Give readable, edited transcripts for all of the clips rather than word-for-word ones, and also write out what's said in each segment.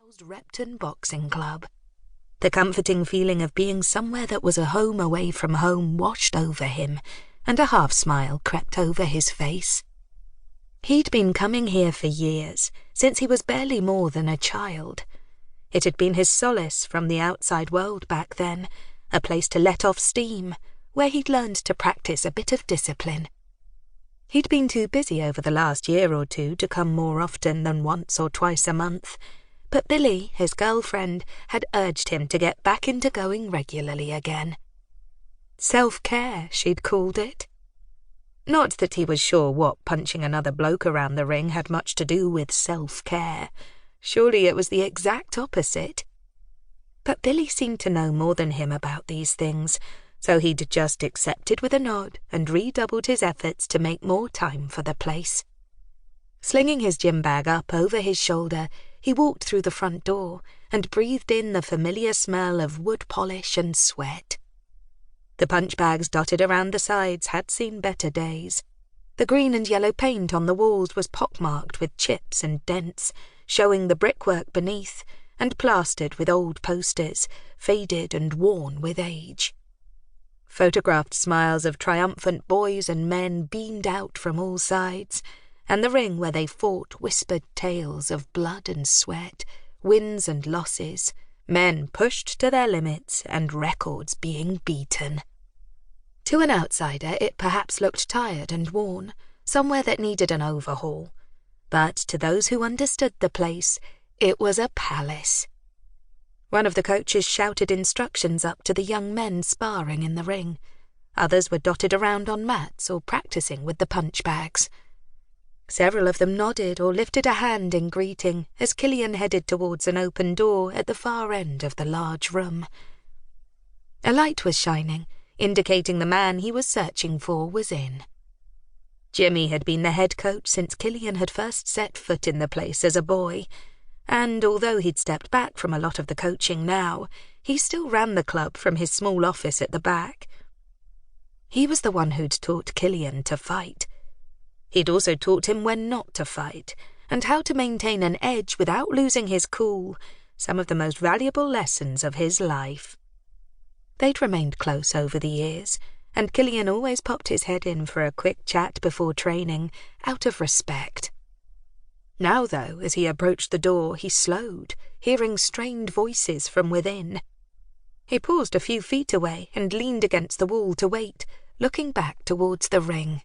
housed Repton Boxing Club. The comforting feeling of being somewhere that was a home away from home washed over him, and a half-smile crept over his face. He'd been coming here for years, since he was barely more than a child. It had been his solace from the outside world back then, a place to let off steam, where he'd learned to practice a bit of discipline. He'd been too busy over the last year or two to come more often than once or twice a month, but Billy, his girlfriend, had urged him to get back into going regularly again. Self-care, she'd called it. Not that he was sure what punching another bloke around the ring had much to do with self-care. Surely it was the exact opposite. But Billy seemed to know more than him about these things, so he'd just accepted with a nod and redoubled his efforts to make more time for the place. Slinging his gym bag up over his shoulder, he walked through the front door and breathed in the familiar smell of wood polish and sweat. The punch bags dotted around the sides had seen better days. The green and yellow paint on the walls was pockmarked with chips and dents, showing the brickwork beneath, and plastered with old posters, faded and worn with age. Photographed smiles of triumphant boys and men beamed out from all sides, and the ring where they fought whispered tales of blood and sweat, wins and losses, men pushed to their limits and records being beaten. To an outsider it perhaps looked tired and worn, somewhere that needed an overhaul. But to those who understood the place, it was a palace. One of the coaches shouted instructions up to the young men sparring in the ring. Others were dotted around on mats or practicing with the punch bags. Several of them nodded or lifted a hand in greeting as Killian headed towards an open door at the far end of the large room. A light was shining, indicating the man he was searching for was in. Jimmy had been the head coach since Killian had first set foot in the place as a boy, and although he'd stepped back from a lot of the coaching now, he still ran the club from his small office at the back. He was the one who'd taught Killian to fight. He'd also taught him when not to fight, and how to maintain an edge without losing his cool, some of the most valuable lessons of his life. They'd remained close over the years, and Killian always popped his head in for a quick chat before training, out of respect. Now, though, as he approached the door, he slowed, hearing strained voices from within. He paused a few feet away and leaned against the wall to wait, looking back towards the ring.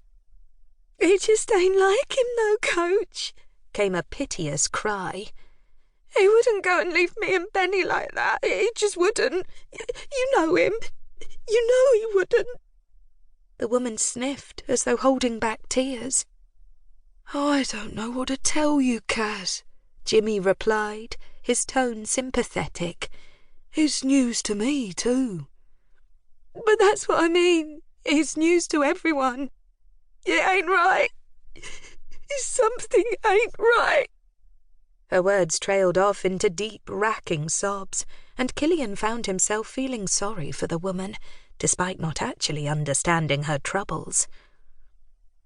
"It just ain't like him, though, Coach," came a piteous cry. "He wouldn't go and leave me and Benny like that. He just wouldn't. You know him. You know he wouldn't." The woman sniffed, as though holding back tears. "I don't know what to tell you, Cass," Jimmy replied, his tone sympathetic. "It's news to me, too." "But that's what I mean. It's news to everyone. It ain't right. Something ain't right." Her words trailed off into deep, racking sobs, and Killian found himself feeling sorry for the woman, despite not actually understanding her troubles.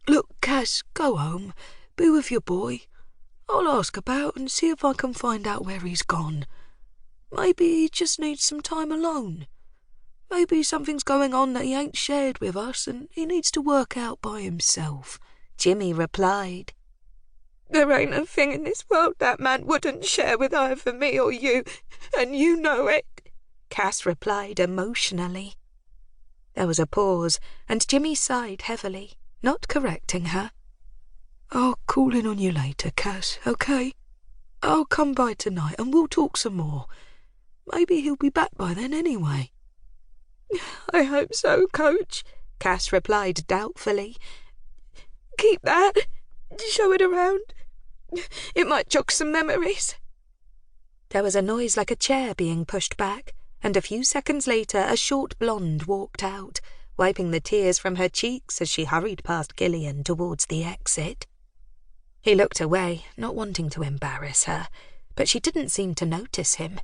"Look, Cass, go home. Be with your boy. I'll ask about and see if I can find out where he's gone. Maybe he just needs some time alone. Maybe something's going on that he ain't shared with us and he needs to work out by himself," Jimmy replied. "There ain't a thing in this world that man wouldn't share with either me or you, and you know it," Cass replied emotionally. There was a pause, and Jimmy sighed heavily, not correcting her. "I'll call in on you later, Cass, okay? I'll come by tonight and we'll talk some more. Maybe he'll be back by then anyway." "I hope so, Coach," Cass replied doubtfully. "Keep that. Show it around. It might jog some memories." There was a noise like a chair being pushed back, and a few seconds later a short blonde walked out, wiping the tears from her cheeks as she hurried past Killian towards the exit. He looked away, not wanting to embarrass her, but she didn't seem to notice him.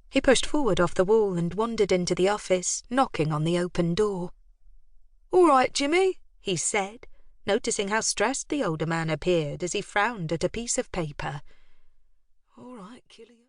He pushed forward off the wall and wandered into the office, knocking on the open door. "All right, Jimmy," he said, noticing how stressed the older man appeared as he frowned at a piece of paper. "All right, Killian."